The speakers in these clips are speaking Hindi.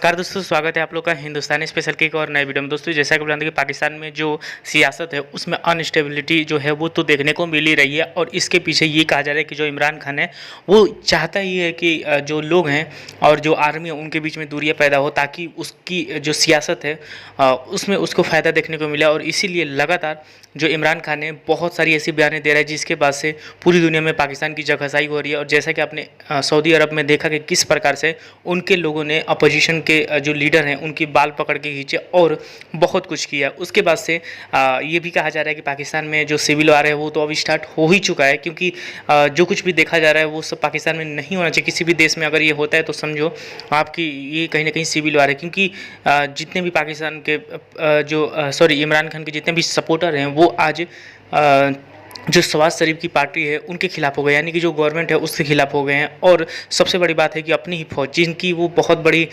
नमस्कार दोस्तों, स्वागत है आप लोग का हिंदुस्तानी स्पेशल की एक और नए वीडियो में। दोस्तों जैसा कि जानते हैं कि पाकिस्तान में जो सियासत है उसमें अनस्टेबिलिटी जो है वो तो देखने को मिल ही रही है। और इसके पीछे ये कहा जा रहा है कि जो इमरान खान है वो चाहता ही है कि जो लोग हैं और जो आर्मी है उनके बीच में दूरियाँ पैदा हो, ताकि उसकी जो सियासत है उसमें उसको फ़ायदा देखने को मिला। और इसीलिए लगातार जो इमरान खान है बहुत सारी ऐसी बयानें दे रहा है जिसके बाद से पूरी दुनिया में पाकिस्तान की जगहसाई हो रही है। और जैसा कि आपने सऊदी अरब में देखा कि किस प्रकार से उनके लोगों ने अपोजिशन के जो लीडर हैं उनकी बाल पकड़ के खींचे और बहुत कुछ किया। उसके बाद से ये भी कहा जा रहा है कि पाकिस्तान में जो सिविल वार है वो तो अभी स्टार्ट हो ही चुका है, क्योंकि जो कुछ भी देखा जा रहा है वो सब पाकिस्तान में नहीं होना चाहिए। किसी भी देश में अगर ये होता है तो समझो आपकी ये कहीं ना कहीं सिविल वार है, क्योंकि जितने भी पाकिस्तान के इमरान खान के जितने भी सपोर्टर हैं वो आज जो शहबाज शरीफ की पार्टी है उनके खिलाफ हो गए, यानी कि जो गवर्नमेंट है उसके खिलाफ हो गए हैं। और सबसे बड़ी बात है कि अपनी ही फौज जिनकी वो बहुत बड़ी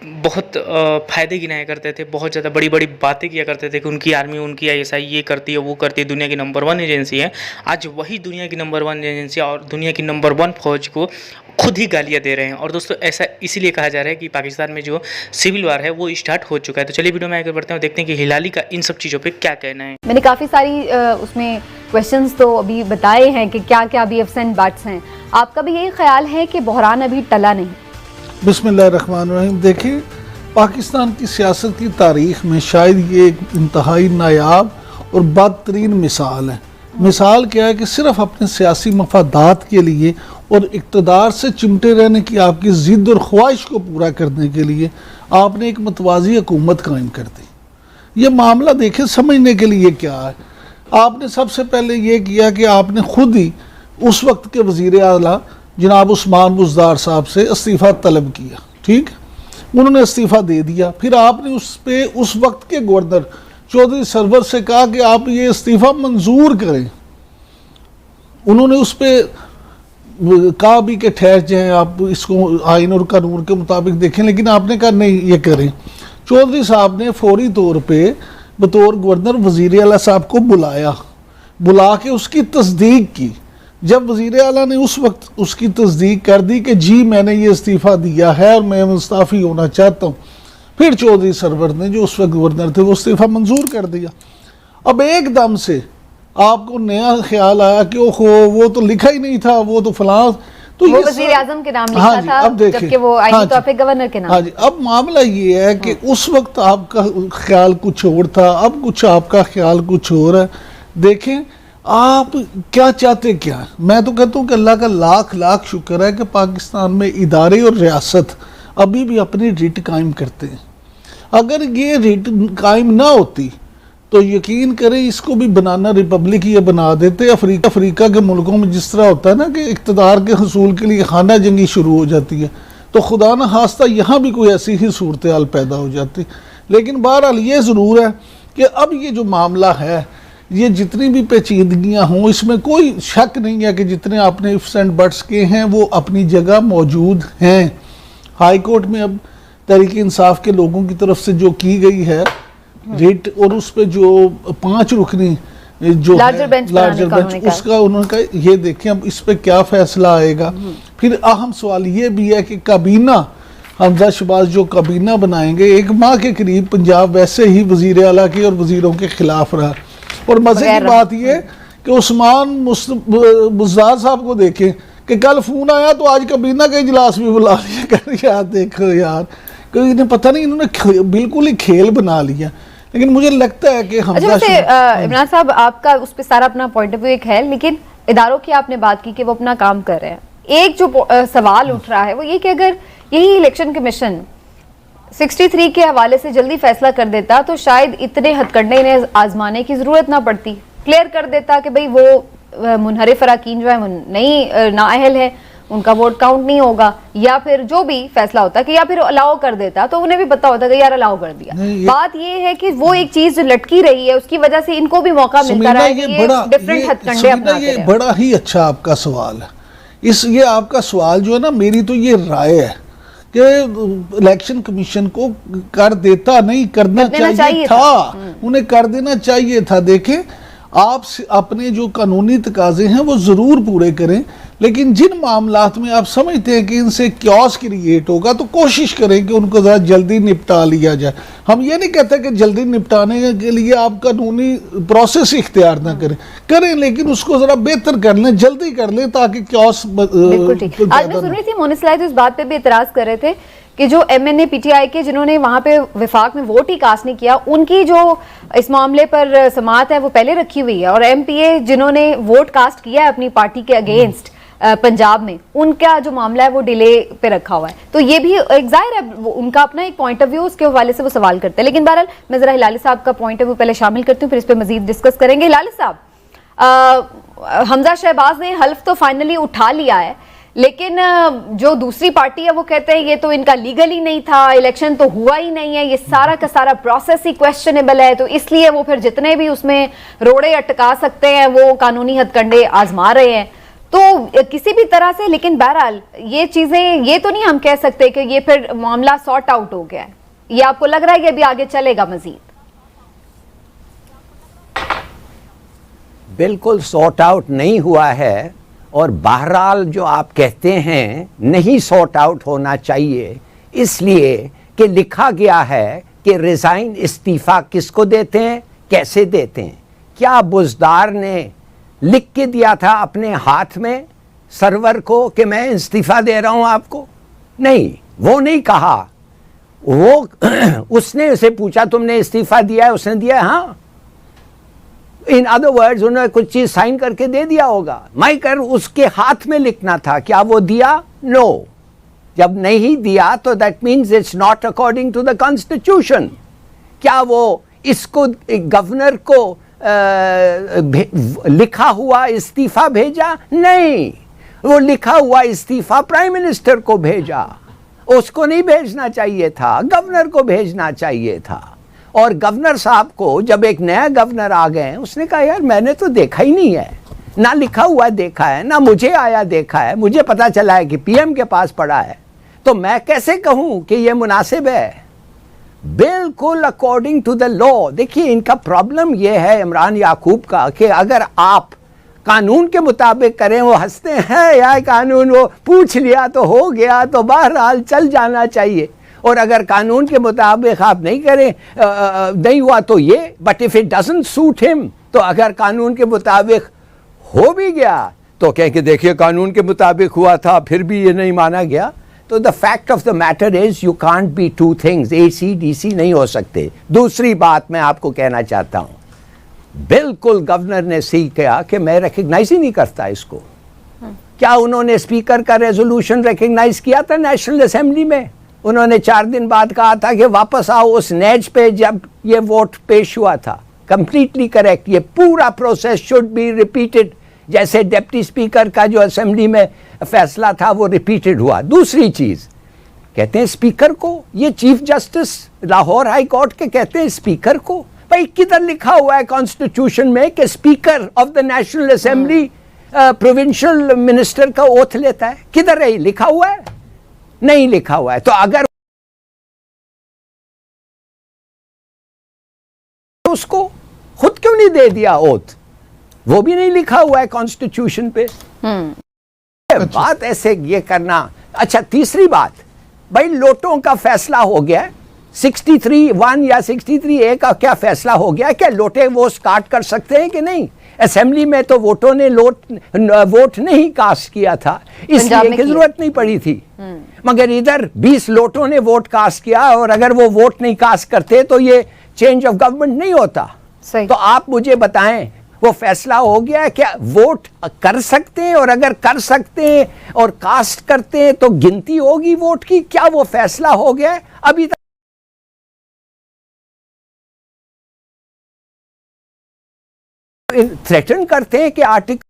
फ़ायदे गिनाया करते थे, बहुत ज़्यादा बड़ी बड़ी बातें किया करते थे कि उनकी आर्मी उनकी ISI ये करती है वो करती है, दुनिया की नंबर 1 एजेंसी है। आज वही दुनिया की नंबर 1 एजेंसी और दुनिया की नंबर 1 फौज को खुद ही गालियाँ दे रहे हैं। और दोस्तों ऐसा इसीलिए कहा जा रहा है कि पाकिस्तान में जो सिविल वार है वो स्टार्ट हो चुका है। तो चलिए वीडियो में आगे बढ़ते हैं और देखते हैं कि हिलाली का इन सब चीज़ों पर क्या कहना है। मैंने काफ़ी सारी उसमें क्वेश्चंस तो अभी बताए हैं कि क्या क्या अभी अफ्स एंड बट्स हैं। आपका भी यही ख्याल है कि बहरान अभी टला नहीं? बिस्मिल्लाहिर्रहमानिर्रहीम। देखिए, पाकिस्तान की सियासत की तारीख में शायद ये एक इंतहाई नायाब और बदतरीन मिसाल है। मिसाल क्या है कि सिर्फ अपने सियासी मफादात के लिए और इक़्तिदार से चिमटे रहने की आपकी ज़िद और ख्वाहिश को पूरा करने के लिए आपने एक मतवाज़ी हुकूमत कायम कर दी। ये मामला देखें, समझने के लिए क्या है। आपने सबसे पहले ये किया कि आपने खुद ही उस वक्त के वज़ीर आला जनाब उस्मान बुज़दार साहब से इस्तीफ़ा तलब किया। ठीक, उन्होंने इस्तीफ़ा दे दिया। फिर आपने उस वक्त के गवर्नर चौधरी सरवर से कहा कि आप ये इस्तीफ़ा मंजूर करें। उन्होंने उस पर कहा भी कि ठहर जाएं, आप इसको आइन और कानून के मुताबिक देखें, लेकिन आपने कहा नहीं ये करें। चौधरी साहब ने फौरी तौर पे बतौर गवर्नर वज़ीर आला साहब को बुला के उसकी तस्दीक की। जब वज़ीर आला ने उस वक्त उसकी तस्दीक कर दी कि जी मैंने ये इस्तीफ़ा दिया है और मैं मुस्ताफ़ी होना चाहता हूँ, फिर चौधरी सरवर ने जो उस वक्त गवर्नर थे वो इस्तीफ़ा मंजूर कर दिया। अब एकदम से आपको नया ख्याल आया कि ओहो वो तो लिखा ही नहीं था, वो तो फलां, तो वो वज़ीर आज़म के नाम लिखा हाँ था, अब देखिए, जबकि वो आईनी तौर पे गवर्नर के नाम। हाँ जी, अब मामला ये है कि उस वक्त आपका ख्याल कुछ और था, अब कुछ आपका ख्याल कुछ और है। देखें आप क्या चाहते क्या। मैं तो कहता हूँ कि अल्लाह का लाख लाख शुक्र है कि पाकिस्तान में इदारे और रियासत अभी भी अपनी रिट कायम करते हैं। अगर ये रिट कायम ना होती तो यकीन करें इसको भी बनाना रिपब्लिक ये बना देते। अफ्रीका के मुल्कों में जिस तरह होता है ना कि इक़्तिदार के हसूल के लिए खाना जंगी शुरू हो जाती है, तो खुदा न खास्ता यहाँ भी कोई ऐसी ही सूरत हाल पैदा हो जाती। लेकिन बहरहाल ये ज़रूर है कि अब ये जो मामला है, ये जितनी भी पेचीदगियाँ हों, इसमें कोई शक नहीं है कि जितने आपने इफ्स एंड बट्स के हैं वो अपनी जगह मौजूद हैं। हाई कोर्ट में अब तहरीक इंसाफ के लोगों की तरफ से जो की गई है रिट, और उस पर जो 5 रुकनी जो लार्जर बेंच उसका उन्होंने कहा ये देखें अब इस पर क्या फैसला आएगा। फिर अहम सवाल ये भी है कि काबीना हमजा शहबाज जो काबीना बनाएंगे, 1 माह के करीब पंजाब वैसे ही वज़ीर आला के और वज़ीरों के खिलाफ रहा। और मज़े की बात यह कि उस्मान बुज़दार साहब को देखें कि कल फ़ोन आया तो आज काबीना का इजलास भी बुला लिया। कर यार देखो यार, कोई इन्हें पता नहीं, इन्होंने बिल्कुल ही खेल बना लिया। लेकिन मुझे लगता है कि इमरान साहब आपका उस पर सारा अपना पॉइंट ऑफ व्यू एक है, लेकिन इदारों की आपने बात की कि वो अपना काम कर रहे हैं। एक जो सवाल उठ रहा है वो ये कि अगर यही इलेक्शन कमीशन 63 के हवाले से जल्दी फैसला कर देता तो शायद इतने हथकंडे इन्हें आजमाने की जरूरत ना पड़ती, क्लियर कर देता कि भाई वो मुनहरिफ अरकान जो है वो नहीं नाअहल है, उनका वोट काउंट नहीं होगा, या फिर जो भी फैसला होता कि या फिर अलाउ कर देता तो उन्हें भी पता होता कि यार अलाउ कर दिया। बात ये है कि वो एक चीज जो लटकी रही है उसकी वजह से इनको भी मौका मिलता रहा है कि ये डिफरेंट हथकंडे अपनाते हैं। बड़ा ही अच्छा आपका सवाल है। ये आपका सवाल जो है ना, मेरी तो ये राय है कि इलेक्शन कमीशन को कर देता, नहीं करना चाहिए था, उन्हें कर देना चाहिए था। देखें आप अपने जो कानूनी तकाजे हैं वो ज़रूर पूरे करें, लेकिन जिन मामलात में आप समझते हैं कि इनसे क्योस क्रिएट होगा तो कोशिश करें कि उनको ज़रा जल्दी निपटा लिया जाए। हम ये नहीं कहते कि जल्दी निपटाने के लिए आप कानूनी प्रोसेस इख्तियार ना करें लेकिन उसको ज़रा बेहतर कर लें, जल्दी कर लें ताकि क्योस बिल्कुल ठीक। आज मैं सुन रही थी मोनिस लाइथ इस बात पे भी एतराज कर रहे थे कि जो MNA PTI के जिन्होंने वहां पे विफाक में वोट ही कास्ट नहीं किया, उनकी जो इस मामले पर समाअत है वो पहले रखी हुई है, और MPA जिन्होंने वोट कास्ट किया है अपनी पार्टी के अगेंस्ट पंजाब में, उनका जो मामला है वो डिले पे रखा हुआ है। तो ये भी एक जाहिर है उनका अपना एक पॉइंट ऑफ व्यू, उसके हवाले से वो सवाल करते हैं। लेकिन बहरहाल मैं जरा हिलाली साहब का पॉइंट ऑफ व्यू पहले शामिल करती हूँ, फिर इस पर मजीद डिस्कस करेंगे। हिलाली साहब, हमजा शहबाज ने हल्फ तो फाइनली उठा लिया है, लेकिन जो दूसरी पार्टी है वो कहते हैं ये तो इनका लीगल ही नहीं था, इलेक्शन तो हुआ ही नहीं है, ये सारा का सारा प्रोसेस ही क्वेश्चनेबल है, तो इसलिए वो फिर जितने भी उसमें रोड़े अटका सकते हैं वो कानूनी हथकंडे आजमा रहे हैं। तो किसी भी तरह से, लेकिन बहरहाल ये चीजें, ये तो नहीं हम कह सकते कि ये फिर मामला सॉर्ट आउट हो गया है। ये आपको लग रहा है कि अभी आगे चलेगा मजीद? बिल्कुल सॉर्ट आउट नहीं हुआ है, और बहरहाल जो आप कहते हैं नहीं सॉर्ट आउट होना चाहिए, इसलिए कि लिखा गया है कि रिजाइन इस्तीफा किसको देते हैं, कैसे देते हैं। क्या बुजदार ने लिख के दिया था अपने हाथ में सर्वर को कि मैं इस्तीफा दे रहा हूं आपको? नहीं, वो नहीं कहा। वो उसने उसे पूछा तुमने इस्तीफा दिया है, उसने दिया है, हाँ। इन अदर वर्ड्स उन्होंने कुछ चीज साइन करके दे दिया होगा, माइकर उसके हाथ में लिखना था। क्या वो दिया? नो। जब नहीं दिया तो that means it's not according to the constitution. क्या वो इसको गवर्नर को लिखा हुआ इस्तीफा भेजा? नहीं, वो लिखा हुआ इस्तीफा प्राइम मिनिस्टर को भेजा। उसको नहीं भेजना चाहिए था, गवर्नर को भेजना चाहिए था। और गवर्नर साहब को जब एक नया गवर्नर आ गए, उसने कहा यार मैंने तो देखा ही नहीं है, ना लिखा हुआ देखा है, ना मुझे आया देखा है, मुझे पता चला है कि PM के पास पड़ा है, तो मैं कैसे कहूं कि ये मुनासिब है? बिल्कुल अकॉर्डिंग टू द लॉ। देखिए इनका प्रॉब्लम ये है इमरान याकूब का कि अगर आप कानून के मुताबिक करें, वो हंसते हैं यार कानून, वो पूछ लिया तो हो गया, तो बहरहाल चल जाना चाहिए। और अगर कानून के मुताबिक आप नहीं करें, नहीं हुआ तो ये, but if it doesn't suit him, तो अगर कानून के मुताबिक हो भी गया तो कह के देखिए कानून के मुताबिक हुआ था, फिर भी ये नहीं माना गया। तो the fact of the matter is you can't be two things, AC/DC नहीं हो सकते। दूसरी बात मैं आपको कहना चाहता हूं, बिल्कुल गवर्नर ने सही किया कि मैं रिकग्नाइज ही नहीं करता इसको। क्या उन्होंने स्पीकर का रेजोल्यूशन रिकग्नाइज किया था नेशनल असेंबली में? उन्होंने 4 दिन बाद कहा था कि वापस आओ उस नेज पे जब ये वोट पेश हुआ था। कंप्लीटली करेक्ट, ये पूरा प्रोसेस शुड बी रिपीटेड, जैसे डिप्टी स्पीकर का जो असेंबली में फैसला था वो रिपीटेड हुआ। दूसरी चीज कहते हैं स्पीकर को, ये chief justice Lahore high court के कहते हैं स्पीकर को। भाई किधर लिखा हुआ है कॉन्स्टिट्यूशन में कि speaker of the national assembly provincial minister का ओथ लेता है? किधर है लिखा हुआ है? नहीं लिखा हुआ है। तो अगर उसको खुद क्यों नहीं दे दिया ओथ? वो भी नहीं लिखा हुआ है कॉन्स्टिट्यूशन पे। बात ऐसे ये करना। अच्छा तीसरी बात, भाई लोटों का फैसला हो गया, 63(1) या 63(a) का क्या फैसला हो गया? क्या लोटे वो स्टार्ट कर सकते हैं कि नहीं? असेंबली में तो वोटों ने वोट नहीं कास्ट किया था, इसलिए की जरूरत नहीं पड़ी थी। मगर इधर 20 लोटों ने वोट कास्ट किया, और अगर वो वोट नहीं कास्ट करते तो ये चेंज ऑफ गवर्नमेंट नहीं होता। तो आप मुझे बताएं वो फैसला हो गया क्या वोट कर सकते हैं? और अगर कर सकते हैं और कास्ट करते हैं तो गिनती होगी वोट की? क्या वो फैसला हो गया? अभी तक थ्रेटन करते हैं कि आर्टिकल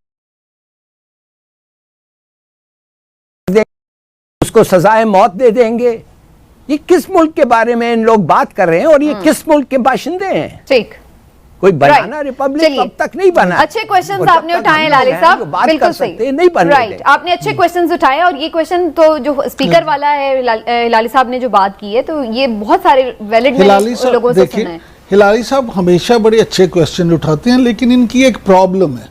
उसको सजाए मौत दे देंगे। ये किस मुल्क के बारे में इन लोग बात कर रहे हैं, और ये किस मुल्क के बाशिंदे हैं? ठीक, कोई बनाना रिपब्लिक अब तक नहीं बना। अच्छे क्वेश्चंस आपने उठाए लाली साहब, बिल्कुल सही, नहीं बन राइट। आपने अच्छे क्वेश्चंस उठाए, और ये क्वेश्चन तो जो स्पीकर वाला है लाली साहब ने जो बात की है, तो ये बहुत सारे वैलिड लोगों से सुना है। हिलारी साहब हमेशा बड़े अच्छे क्वेश्चन उठाते हैं, लेकिन इनकी एक प्रॉब्लम है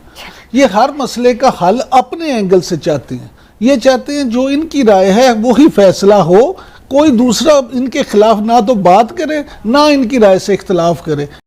ये हर मसले का हल अपने एंगल से चाहते हैं। ये चाहते हैं जो इनकी राय है वही फैसला हो, कोई दूसरा इनके खिलाफ ना तो बात करे ना इनकी राय से इख्तलाफ करे।